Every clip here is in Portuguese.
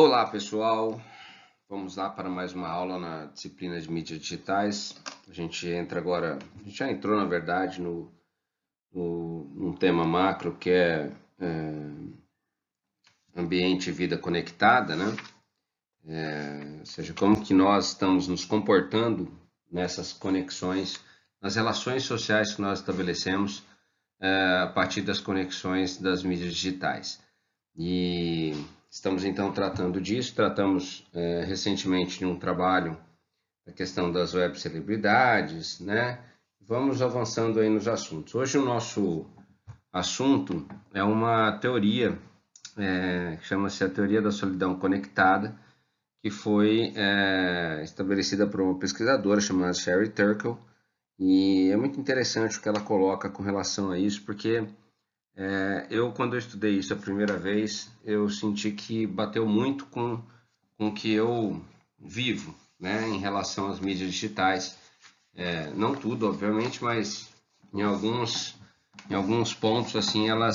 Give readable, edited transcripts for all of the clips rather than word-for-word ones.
Olá, pessoal. Vamos lá para mais uma aula na disciplina de mídias digitais. A gente já entrou, na verdade, num tema macro que é ambiente e vida conectada, né? Ou seja, como que nós estamos nos comportando nessas conexões, nas relações sociais que nós estabelecemos a partir das conexões das mídias digitais. E estamos então tratando disso, tratamos recentemente de um trabalho a questão das web celebridades, né? Vamos avançando aí nos assuntos. Hoje o nosso assunto é uma teoria, que chama-se a teoria da solidão conectada, que foi estabelecida por uma pesquisadora chamada Sherry Turkle, e é muito interessante o que ela coloca com relação a isso, porque quando eu estudei isso a primeira vez, eu senti que bateu muito com o que eu vivo, né, em relação às mídias digitais. Não tudo, obviamente, mas em alguns pontos, assim, ela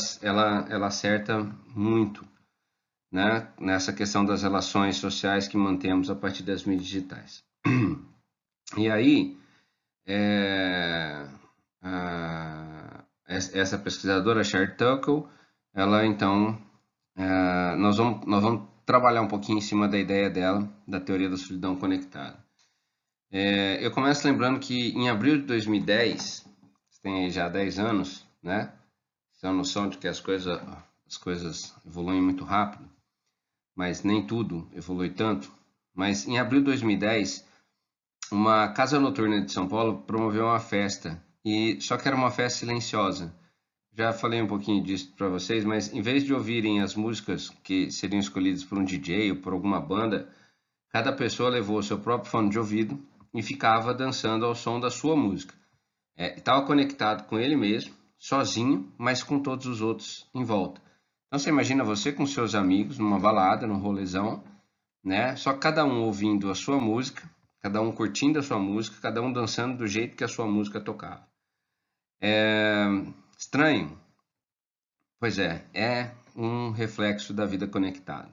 acerta muito, né, nessa questão das relações sociais que mantemos a partir das mídias digitais. E aí, essa pesquisadora, Sherry Turkle, ela então, nós vamos trabalhar um pouquinho em cima da ideia dela, da teoria da solidão conectada. Eu começo lembrando que em abril de 2010, você tem aí já 10 anos, né? Você tem a noção de que as coisas evoluem muito rápido, mas nem tudo evolui tanto. Mas em abril de 2010, uma casa noturna de São Paulo promoveu uma festa, só que era uma festa silenciosa. Já falei um pouquinho disso para vocês, mas em vez de ouvirem as músicas que seriam escolhidas por um DJ ou por alguma banda, cada pessoa levou o seu próprio fone de ouvido e ficava dançando ao som da sua música. Estava conectado com ele mesmo, sozinho, mas com todos os outros em volta. Então você imagina você com seus amigos numa balada, num rolezão, né? Só cada um ouvindo a sua música, cada um curtindo a sua música, cada um dançando do jeito que a sua música tocava. Estranho? Pois é um reflexo da vida conectada.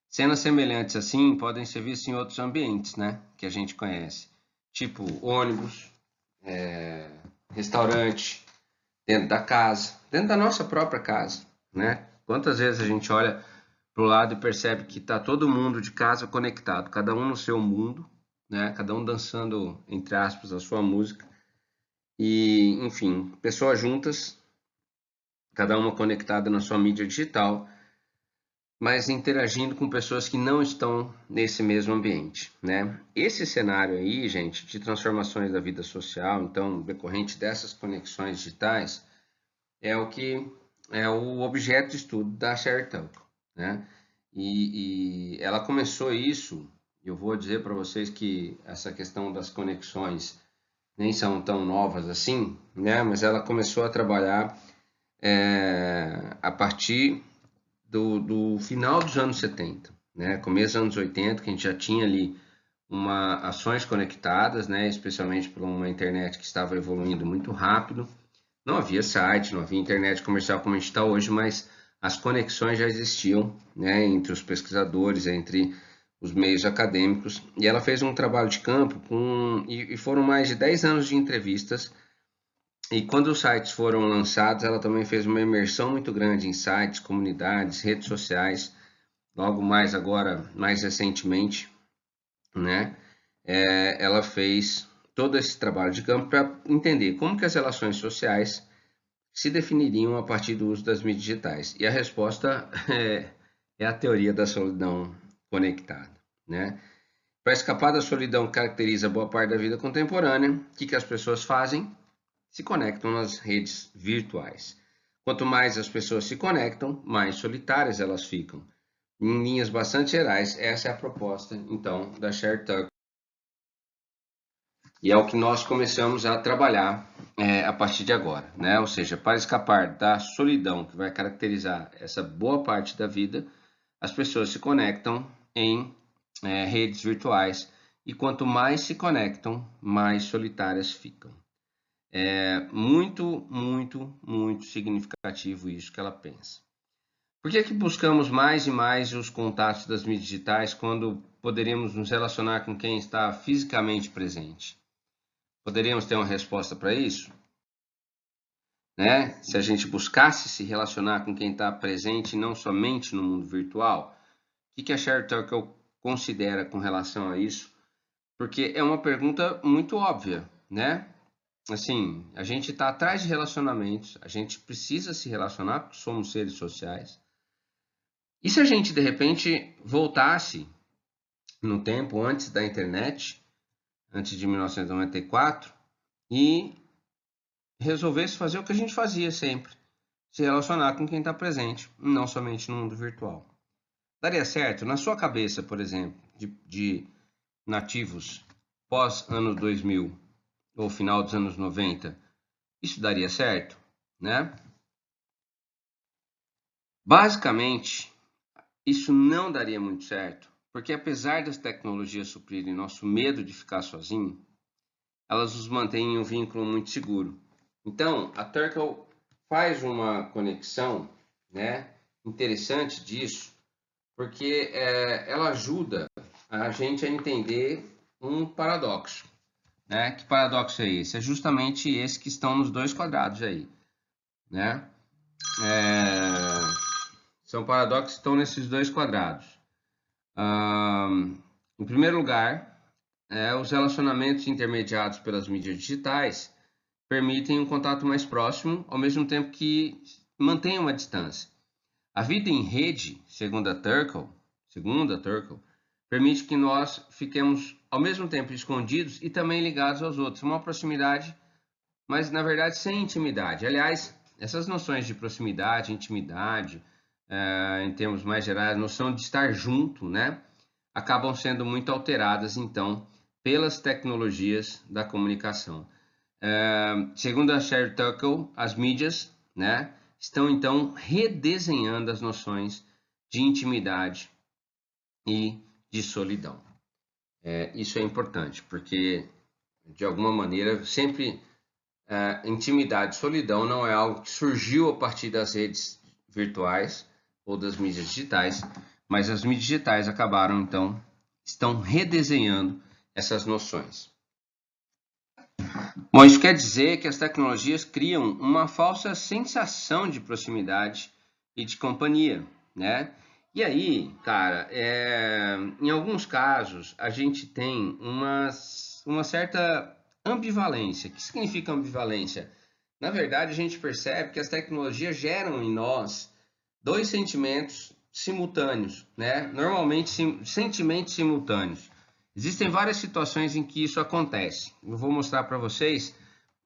Cenas semelhantes assim podem ser vistas em outros ambientes, né, que a gente conhece, tipo ônibus, restaurante, dentro da casa, dentro da nossa própria casa, né? Quantas vezes a gente olha para o lado e percebe que está todo mundo de casa conectado, cada um no seu mundo, né? Cada um dançando, entre aspas, a sua música e, enfim, pessoas juntas, cada uma conectada na sua mídia digital, mas interagindo com pessoas que não estão nesse mesmo ambiente, né? Esse cenário aí, gente, de transformações da vida social, então, decorrente dessas conexões digitais, é o que é o objeto de estudo da Sherry Turkle, né? E ela começou isso, eu vou dizer para vocês que essa questão das conexões nem são tão novas assim, né? Mas ela começou a trabalhar a partir do final dos anos 70, né? Começo dos anos 80, que a gente já tinha ali ações conectadas, né? Especialmente por uma internet que estava evoluindo muito rápido. Não havia site, não havia internet comercial como a gente está hoje, mas as conexões já existiam, né? Entre os pesquisadores, entre os meios acadêmicos. E ela fez um trabalho de campo e foram mais de 10 anos de entrevistas. E quando os sites foram lançados, ela também fez uma imersão muito grande em sites, comunidades, redes sociais. Logo mais agora, mais recentemente, né? Ela fez todo esse trabalho de campo para entender como que as relações sociais se definiriam a partir do uso das mídias digitais. E a resposta é a teoria da solidão conectada, né? Para escapar da solidão que caracteriza boa parte da vida contemporânea, o que as pessoas fazem? Se conectam nas redes virtuais. Quanto mais as pessoas se conectam, mais solitárias elas ficam. Em linhas bastante gerais, essa é a proposta, então, da Sherry Turkle. E é o que nós começamos a trabalhar a partir de agora, né? Ou seja, para escapar da solidão que vai caracterizar essa boa parte da vida, as pessoas se conectam em redes virtuais e quanto mais se conectam, mais solitárias ficam. É muito, muito, muito significativo isso que ela pensa. Por que que buscamos mais e mais os contatos das mídias digitais quando poderíamos nos relacionar com quem está fisicamente presente? Poderíamos ter uma resposta para isso? Né? Se a gente buscasse se relacionar com quem está presente não somente no mundo virtual, o que a Sherry Turkle considera com relação a isso? Porque é uma pergunta muito óbvia, né? Assim, a gente está atrás de relacionamentos, a gente precisa se relacionar, porque somos seres sociais. E se a gente, de repente, voltasse no tempo antes da internet, antes de 1994, e resolvesse fazer o que a gente fazia sempre, se relacionar com quem está presente, não somente no mundo virtual. Daria certo? Na sua cabeça, por exemplo, de nativos pós-ano 2000 ou final dos anos 90, isso daria certo? Né? Basicamente, isso não daria muito certo, porque apesar das tecnologias suprirem nosso medo de ficar sozinho, elas nos mantêm em um vínculo muito seguro. Então, a Turkle faz uma conexão, né, interessante disso, porque ela ajuda a gente a entender um paradoxo. Né? Que paradoxo é esse? É justamente esse que estão nos dois quadrados aí. Né? São paradoxos que estão nesses dois quadrados. Em primeiro lugar, os relacionamentos intermediados pelas mídias digitais permitem um contato mais próximo, ao mesmo tempo que mantém uma distância. A vida em rede, segundo a Turkle, permite que nós fiquemos ao mesmo tempo escondidos e também ligados aos outros. Uma proximidade, mas na verdade sem intimidade. Aliás, essas noções de proximidade, intimidade, em termos mais gerais, a noção de estar junto, né, acabam sendo muito alteradas, então, pelas tecnologias da comunicação. Segundo a Sherry Turkle, as mídias, né, estão então redesenhando as noções de intimidade e de solidão. Isso é importante, porque de alguma maneira sempre intimidade e solidão não é algo que surgiu a partir das redes virtuais ou das mídias digitais, mas as mídias digitais acabaram então, estão redesenhando essas noções. Bom, isso quer dizer que as tecnologias criam uma falsa sensação de proximidade e de companhia, né? E aí, cara, em alguns casos a gente tem uma certa ambivalência. O que significa ambivalência? Na verdade, a gente percebe que as tecnologias geram em nós dois sentimentos simultâneos, né? Normalmente sentimentos simultâneos. Existem várias situações em que isso acontece. Eu vou mostrar para vocês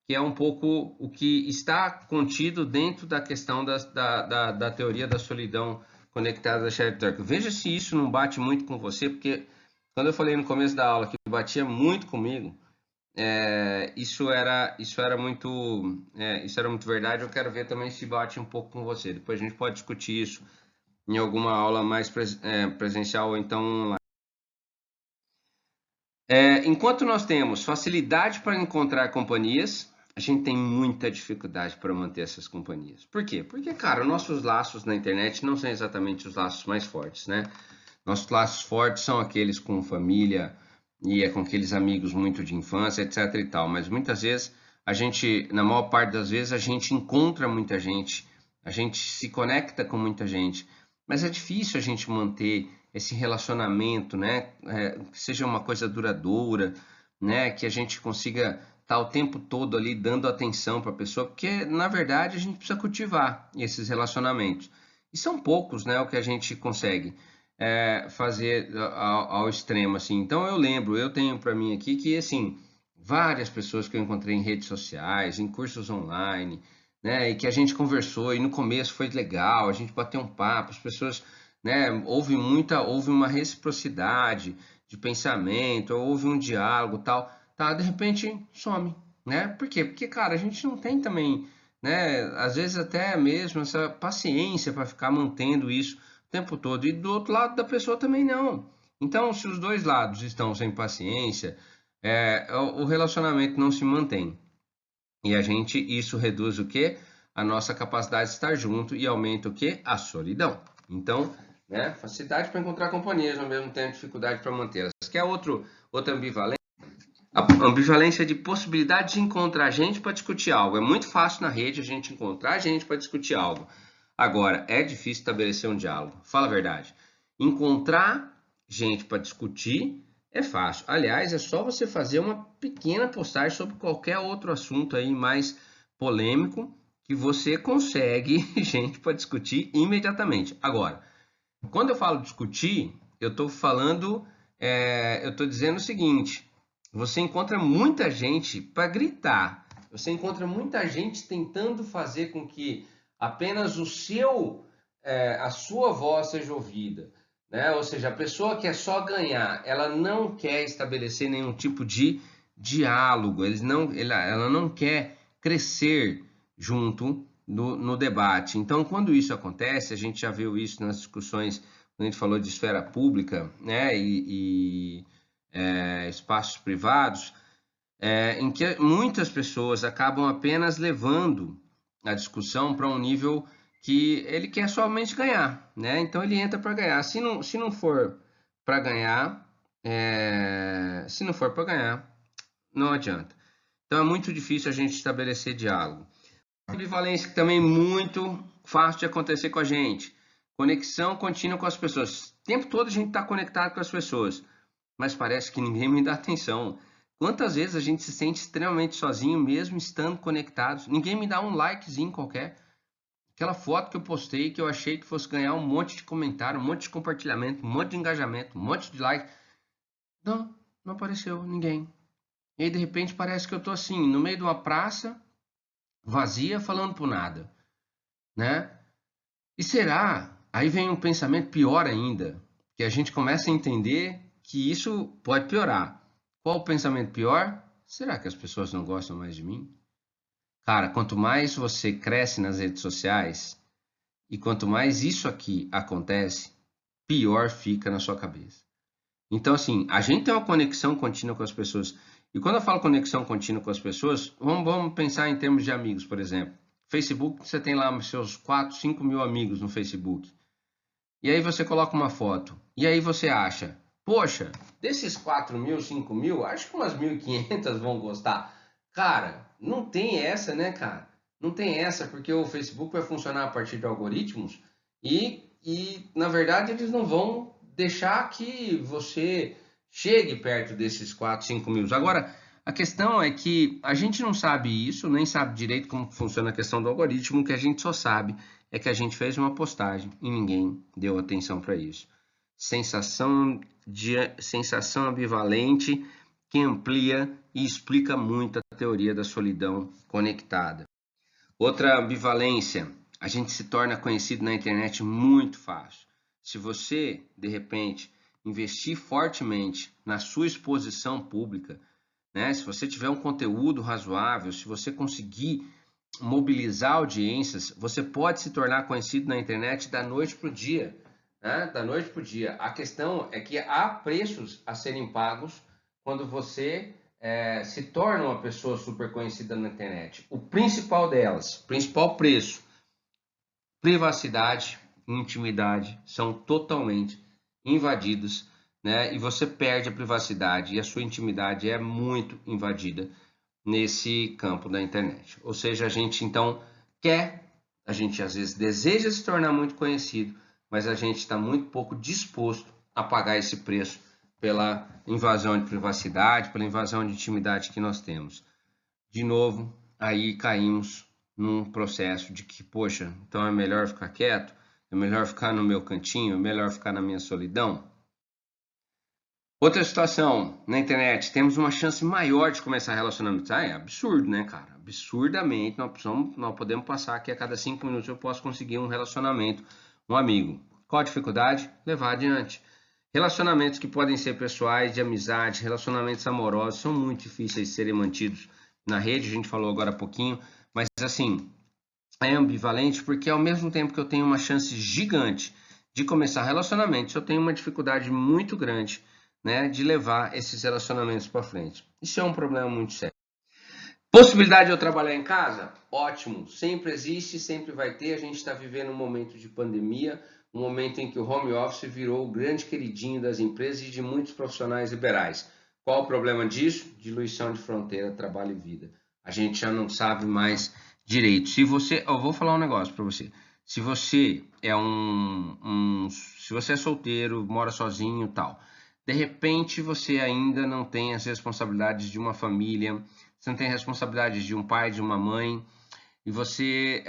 que é um pouco o que está contido dentro da questão da teoria da solidão conectada da Sherry Turkle. Veja se isso não bate muito com você, porque quando eu falei no começo da aula que batia muito comigo, isso era muito verdade. Eu quero ver também se bate um pouco com você. Depois a gente pode discutir isso em alguma aula mais presencial ou então online. Enquanto nós temos facilidade para encontrar companhias, a gente tem muita dificuldade para manter essas companhias. Por quê? Porque, cara, nossos laços na internet não são exatamente os laços mais fortes, né? Nossos laços fortes são aqueles com família e com aqueles amigos muito de infância, etc e tal. Mas muitas vezes, na maior parte das vezes, a gente encontra muita gente, a gente se conecta com muita gente, mas é difícil a gente manter esse relacionamento, né? Que seja uma coisa duradoura, né? Que a gente consiga estar o tempo todo ali dando atenção para a pessoa, porque na verdade a gente precisa cultivar esses relacionamentos. E são poucos, né? O que a gente consegue fazer ao extremo, assim. Então eu tenho para mim aqui que, assim, várias pessoas que eu encontrei em redes sociais, em cursos online, né? E que a gente conversou e no começo foi legal, a gente bateu um papo, as pessoas, né? Houve uma reciprocidade de pensamento, houve um diálogo, tal, tá? De repente some, né? Por quê? Porque, cara, a gente não tem também, né? Às vezes até mesmo essa paciência para ficar mantendo isso o tempo todo. E do outro lado da pessoa também não. Então, se os dois lados estão sem paciência, o relacionamento não se mantém. E isso reduz o quê? a nossa capacidade de estar junto e aumenta o quê? A solidão. Então, né, facilidade para encontrar companhias, ao mesmo tempo dificuldade para mantê-las. Quer outra ambivalência? A ambivalência de possibilidade de encontrar gente para discutir algo. É muito fácil na rede a gente encontrar gente para discutir algo. Agora, é difícil estabelecer um diálogo. Fala a verdade. Encontrar gente para discutir é fácil. Aliás, é só você fazer uma pequena postagem sobre qualquer outro assunto aí mais polêmico que você consegue gente para discutir imediatamente. Agora, quando eu falo discutir, eu estou dizendo o seguinte: você encontra muita gente para gritar, você encontra muita gente tentando fazer com que apenas a sua voz seja ouvida, né? Ou seja, a pessoa quer só ganhar, ela não quer estabelecer nenhum tipo de diálogo, ela não quer crescer junto no debate. Então, quando isso acontece, a gente já viu isso nas discussões, quando a gente falou de esfera pública, né, espaços privados, em que muitas pessoas acabam apenas levando a discussão para um nível que ele quer somente ganhar, né? Então ele entra para ganhar. Se não for para ganhar, não adianta. Então é muito difícil a gente estabelecer diálogo. Ambivalência que também é muito fácil de acontecer com a gente. Conexão contínua com as pessoas. O tempo todo a gente está conectado com as pessoas, mas parece que ninguém me dá atenção. Quantas vezes a gente se sente extremamente sozinho, mesmo estando conectados? Ninguém me dá um likezinho qualquer. Aquela foto que eu postei, que eu achei que fosse ganhar um monte de comentário, um monte de compartilhamento, um monte de engajamento, um monte de like. Não apareceu ninguém. E aí, de repente, parece que eu tô assim, no meio de uma praça, vazia, falando por nada, né? E será? Aí vem um pensamento pior ainda, que a gente começa a entender que isso pode piorar. Qual o pensamento pior? Será que as pessoas não gostam mais de mim? Cara, quanto mais você cresce nas redes sociais e quanto mais isso aqui acontece, pior fica na sua cabeça. Então, assim, a gente tem uma conexão contínua com as pessoas. E quando eu falo conexão contínua com as pessoas, vamos pensar em termos de amigos, por exemplo. Facebook, você tem lá seus 4, 5 mil amigos no Facebook. E aí você coloca uma foto. E aí você acha, poxa, desses 4 mil, 5 mil, acho que umas 1.500 vão gostar. Cara, não tem essa, né, cara? Não tem essa, porque o Facebook vai funcionar a partir de algoritmos na verdade, eles não vão deixar que você chegue perto desses 4, 5 mil. Agora, a questão é que a gente não sabe isso, nem sabe direito como funciona a questão do algoritmo, o que a gente só sabe é que a gente fez uma postagem e ninguém deu atenção para isso. Sensação ambivalente que amplia e explica muito a teoria da solidão conectada. Outra ambivalência, a gente se torna conhecido na internet muito fácil. Se você, de repente, investir fortemente na sua exposição pública, né? Se você tiver um conteúdo razoável, se você conseguir mobilizar audiências, você pode se tornar conhecido na internet da noite para o dia, né? Da noite para o dia. A questão é que há preços a serem pagos quando você se torna uma pessoa super conhecida na internet. O principal delas, o principal preço, privacidade e intimidade são totalmente invadidos, né? E você perde a privacidade e a sua intimidade é muito invadida nesse campo da internet. Ou seja, a gente então a gente às vezes deseja se tornar muito conhecido, mas a gente está muito pouco disposto a pagar esse preço pela invasão de privacidade, pela invasão de intimidade que nós temos. De novo, aí caímos num processo de que, poxa, então é melhor ficar quieto, é melhor ficar no meu cantinho, é melhor ficar na minha solidão. Outra situação, na internet, temos uma chance maior de começar relacionamento. É absurdo, né, cara? Absurdamente, nós podemos passar aqui a cada 5 minutos eu posso conseguir um relacionamento, um amigo. Qual a dificuldade? Levar adiante. Relacionamentos que podem ser pessoais, de amizade, relacionamentos amorosos, são muito difíceis de serem mantidos na rede, a gente falou agora há pouquinho, mas assim, é ambivalente porque ao mesmo tempo que eu tenho uma chance gigante de começar relacionamentos, eu tenho uma dificuldade muito grande, né, de levar esses relacionamentos para frente. Isso é um problema muito sério. Possibilidade de eu trabalhar em casa? Ótimo, sempre existe, sempre vai ter. A gente está vivendo um momento de pandemia, um momento em que o home office virou o grande queridinho das empresas e de muitos profissionais liberais. Qual o problema disso? Diluição de fronteira, trabalho e vida. A gente já não sabe mais direito. Se você, eu vou falar um negócio para você. Se você é se você é solteiro, mora sozinho, tal, de repente você ainda não tem as responsabilidades de uma família, você não tem responsabilidades de um pai, de uma mãe, e você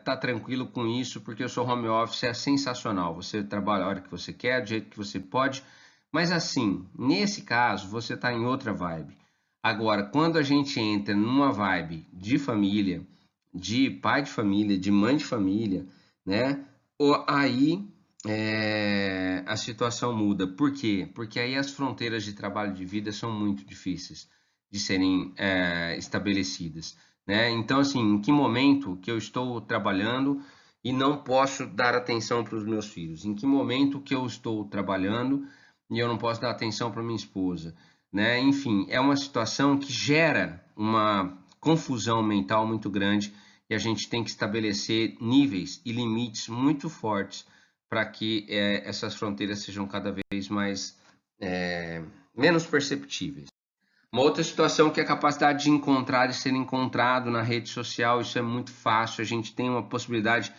tá tranquilo com isso, porque o seu home office é sensacional. Você trabalha a hora que você quer, do jeito que você pode, mas assim, nesse caso, você está em outra vibe. Agora, quando a gente entra numa vibe de família, de pai de família, de mãe de família, né? Aí a situação muda. Por quê? Porque aí as fronteiras de trabalho e de vida são muito difíceis de serem estabelecidas, né? Então, assim, em que momento que eu estou trabalhando e não posso dar atenção para os meus filhos? Em que momento que eu estou trabalhando e eu não posso dar atenção para minha esposa, né? Enfim, é uma situação que gera uma confusão mental muito grande e a gente tem que estabelecer níveis e limites muito fortes para que essas fronteiras sejam cada vez mais menos perceptíveis. Uma outra situação que é a capacidade de encontrar e ser encontrado na rede social, isso é muito fácil, a gente tem uma possibilidade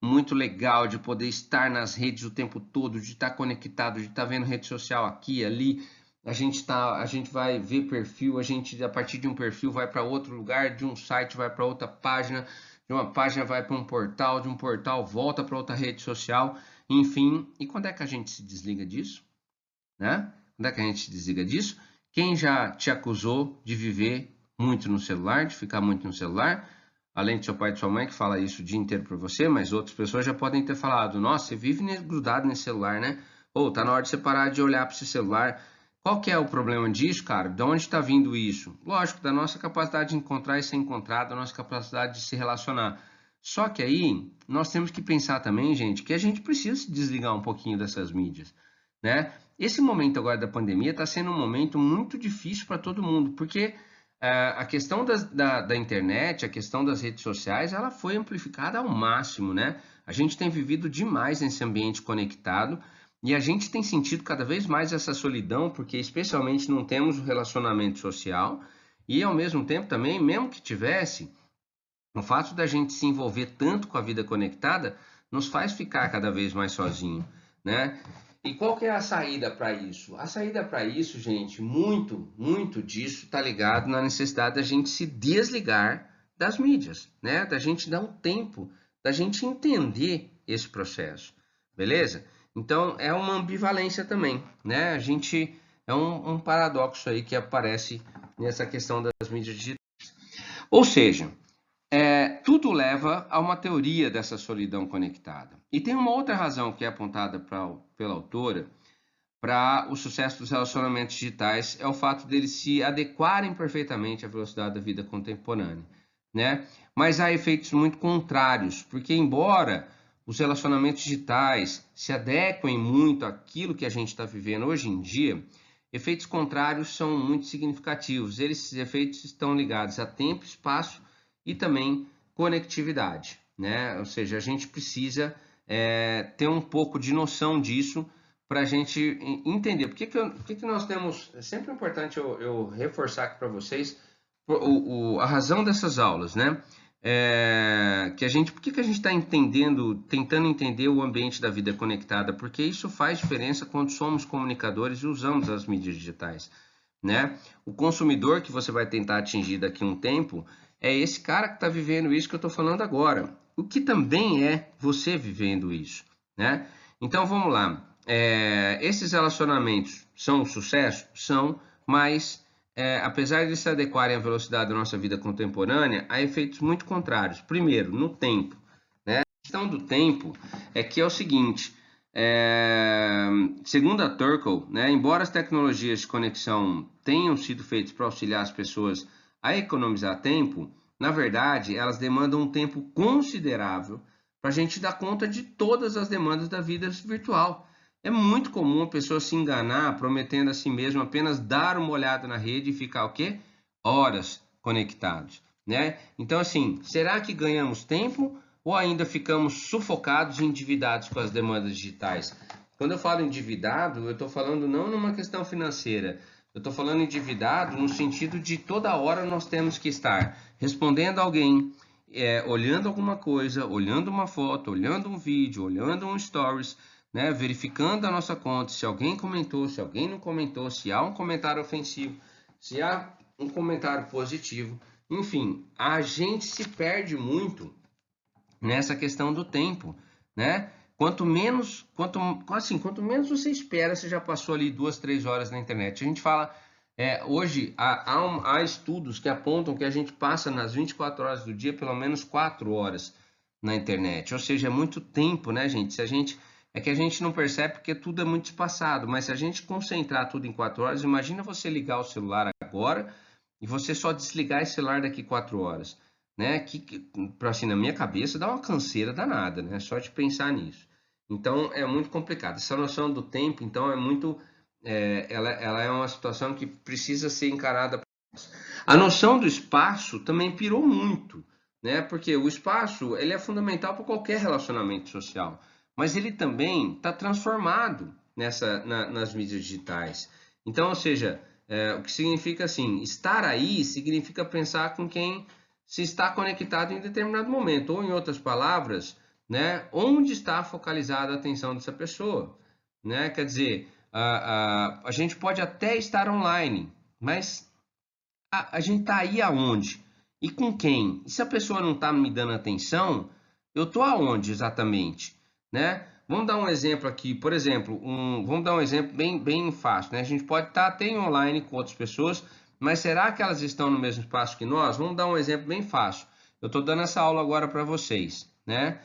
muito legal de poder estar nas redes o tempo todo, de estar conectado, de estar vendo rede social aqui, ali. A gente vai ver perfil, a gente a partir de um perfil vai para outro lugar, de um site vai para outra página, de uma página vai para um portal, de um portal volta para outra rede social, enfim. E quando é que a gente se desliga disso, né? Quando é que a gente se desliga disso? Quem já te acusou de viver muito no celular, de ficar muito no celular? Além de seu pai e de sua mãe, que fala isso o dia inteiro para você, mas outras pessoas já podem ter falado: nossa, você vive grudado nesse celular, né? Ou tá na hora de você parar de olhar para esse celular. Qual que é o problema disso, cara? De onde está vindo isso? Lógico, da nossa capacidade de encontrar e ser encontrado, da nossa capacidade de se relacionar. Só que aí, nós temos que pensar também, gente, que a gente precisa se desligar um pouquinho dessas mídias, né? Esse momento agora da pandemia está sendo um momento muito difícil para todo mundo, porque a questão da internet, a questão das redes sociais, ela foi amplificada ao máximo, né? A gente tem vivido demais nesse ambiente conectado e a gente tem sentido cada vez mais essa solidão, porque especialmente não temos o relacionamento social e ao mesmo tempo também, mesmo que tivesse, o fato da gente se envolver tanto com a vida conectada nos faz ficar cada vez mais sozinho, né? E qual que é a saída para isso? A saída para isso, gente, muito disso está ligado na necessidade da gente se desligar das mídias, né? Da gente dar um tempo, da gente entender esse processo, beleza? Então é uma ambivalência também, né? A gente é um paradoxo aí que aparece nessa questão das mídias digitais. Ou seja, tudo leva a uma teoria dessa solidão conectada. E tem uma outra razão que é apontada pela autora para o sucesso dos relacionamentos digitais, é o fato deles se adequarem perfeitamente à velocidade da vida contemporânea, né? Mas há efeitos muito contrários, porque embora os relacionamentos digitais se adequem muito àquilo que a gente está vivendo hoje em dia, efeitos contrários são muito significativos. Esses efeitos estão ligados a tempo, espaço e também conectividade, né? Ou seja, a gente precisa ter um pouco de noção disso para a gente entender. Por que nós temos... É sempre importante eu reforçar aqui para vocês a razão dessas aulas, né? Por que a gente está tentando entender o ambiente da vida conectada? Porque isso faz diferença quando somos comunicadores e usamos as mídias digitais, né? O consumidor que você vai tentar atingir daqui a um tempo é esse cara que está vivendo isso que eu estou falando agora, o que também é você vivendo isso, né? Então vamos lá. Esses relacionamentos são um sucesso? São, mas apesar de se adequarem à velocidade da nossa vida contemporânea, há efeitos muito contrários. Primeiro, no tempo, né? A questão do tempo é que é o seguinte, segundo a Turkle, né, embora as tecnologias de conexão tenham sido feitas para auxiliar as pessoas a economizar tempo, na verdade, elas demandam um tempo considerável para a gente dar conta de todas as demandas da vida virtual. É muito comum a pessoa se enganar prometendo a si mesma apenas dar uma olhada na rede e ficar o quê? Horas, conectados, né? Então, assim, será que ganhamos tempo ou ainda ficamos sufocados e endividados com as demandas digitais? Quando eu falo endividado, eu estou falando não numa questão financeira, eu estou falando endividado no sentido de toda hora nós temos que estar respondendo alguém, olhando alguma coisa, olhando uma foto, olhando um vídeo, olhando um stories, né? Verificando a nossa conta, se alguém comentou, se alguém não comentou, se há um comentário ofensivo, se há um comentário positivo. Enfim, a gente se perde muito nessa questão do tempo, né? Quanto menos você espera, você já passou ali 2, 3 horas na internet. A gente fala, hoje há estudos que apontam que a gente passa nas 24 horas do dia pelo menos 4 horas na internet. Ou seja, é muito tempo, né, gente? É que a gente não percebe porque tudo é muito espaçado, mas se a gente concentrar tudo em 4 horas, imagina você ligar o celular agora e você só desligar esse celular daqui 4 horas, né? Assim, na minha cabeça dá uma canseira danada, né? Só de pensar nisso. Então é muito complicado. Essa noção do tempo, então, ela é uma situação que precisa ser encarada. A noção do espaço também pirou muito, né? Porque o espaço ele é fundamental para qualquer relacionamento social, mas ele também está transformado nas mídias digitais. Então, ou seja, o que significa assim, estar aí significa pensar com quem se está conectado em determinado momento, ou em outras palavras, né, onde está focalizada a atenção dessa pessoa, né? Quer dizer, a gente pode até estar online, mas a gente tá aí aonde? E com quem? E se a pessoa não tá me dando atenção, eu tô aonde exatamente, né? Vamos dar um exemplo aqui, por exemplo, vamos dar um exemplo bem fácil, né? A gente pode estar até online com outras pessoas, mas será que elas estão no mesmo espaço que nós? Vamos dar um exemplo bem fácil. Eu estou dando essa aula agora para vocês, né?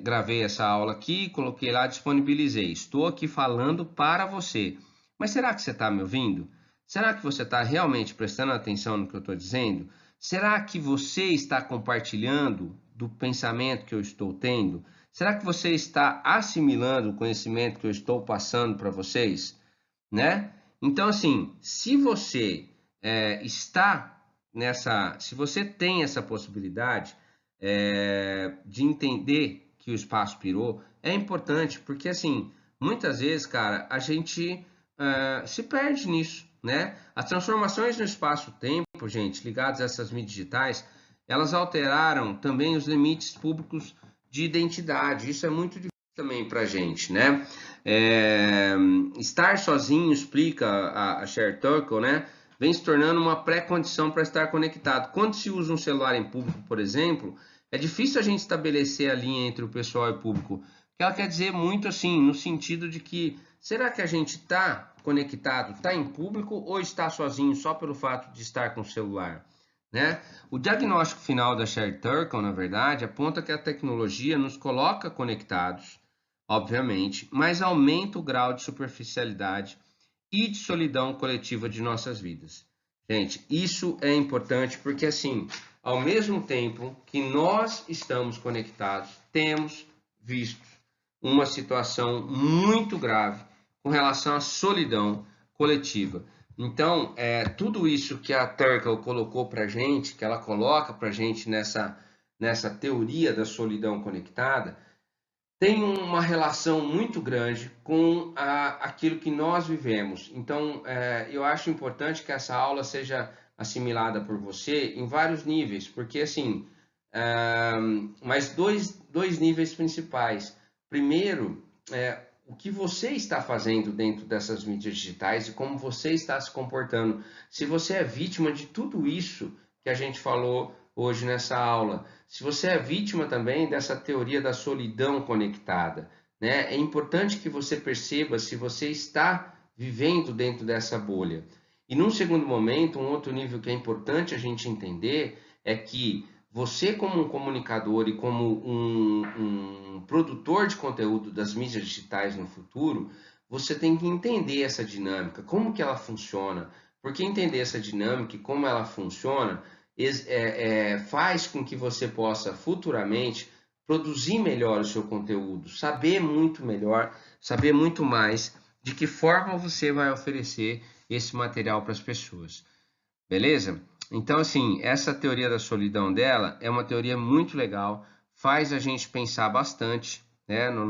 Gravei essa aula aqui, coloquei lá, disponibilizei. Estou aqui falando para você. Mas será que você está me ouvindo? Será que você está realmente prestando atenção no que eu estou dizendo? Será que você está compartilhando do pensamento que eu estou tendo? Será que você está assimilando o conhecimento que eu estou passando para vocês? Né? Então, assim, se você está se você tem essa possibilidade de entender que o espaço pirou, é importante, porque, assim, muitas vezes, cara, a gente se perde nisso, né? As transformações no espaço-tempo, gente, ligadas a essas mídias digitais, elas alteraram também os limites públicos de identidade. Isso é muito difícil também para a gente, né? Estar sozinho, explica a Sher Turkle, né? Vem se tornando uma pré-condição para estar conectado. Quando se usa um celular em público, por exemplo, é difícil a gente estabelecer a linha entre o pessoal e o público. Que ela quer dizer muito assim, no sentido de que será que a gente está conectado, está em público ou está sozinho só pelo fato de estar com o celular? Né? O diagnóstico final da Sher Turkle, na verdade, aponta que a tecnologia nos coloca conectados, obviamente, mas aumenta o grau de superficialidade e de solidão coletiva de nossas vidas. Gente, isso é importante porque, assim, ao mesmo tempo que nós estamos conectados, temos visto uma situação muito grave com relação à solidão coletiva. Então, tudo isso que a Turkle colocou para a gente, que ela coloca para a gente nessa teoria da solidão conectada, tem uma relação muito grande com aquilo que nós vivemos. Então, eu acho importante que essa aula seja assimilada por você em vários níveis, porque assim, mas dois níveis principais. Primeiro, o que você está fazendo dentro dessas mídias digitais e como você está se comportando. Se você é vítima de tudo isso que a gente falou hoje nessa aula, se você é vítima também dessa teoria da solidão conectada, né? É importante que você perceba se você está vivendo dentro dessa bolha. E num segundo momento, um outro nível que é importante a gente entender é que você, como um comunicador e como um produtor de conteúdo das mídias digitais no futuro, você tem que entender essa dinâmica, como que ela funciona, porque entender essa dinâmica e como ela funciona faz com que você possa futuramente produzir melhor o seu conteúdo, saber muito melhor, saber muito mais de que forma você vai oferecer esse material para as pessoas. Beleza? Então, assim, essa teoria da solidão dela é uma teoria muito legal, faz a gente pensar bastante, né, na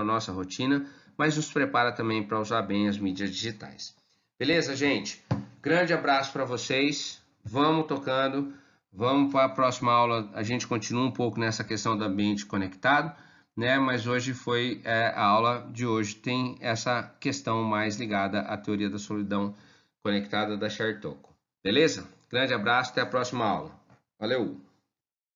nossa rotina, mas nos prepara também para usar bem as mídias digitais. Beleza, gente? Grande abraço para vocês, vamos tocando, vamos para a próxima aula, a gente continua um pouco nessa questão do ambiente conectado, né, mas hoje foi, a aula de hoje tem essa questão mais ligada à teoria da solidão conectada da Chartoko. Beleza? Grande abraço, até a próxima aula. Valeu!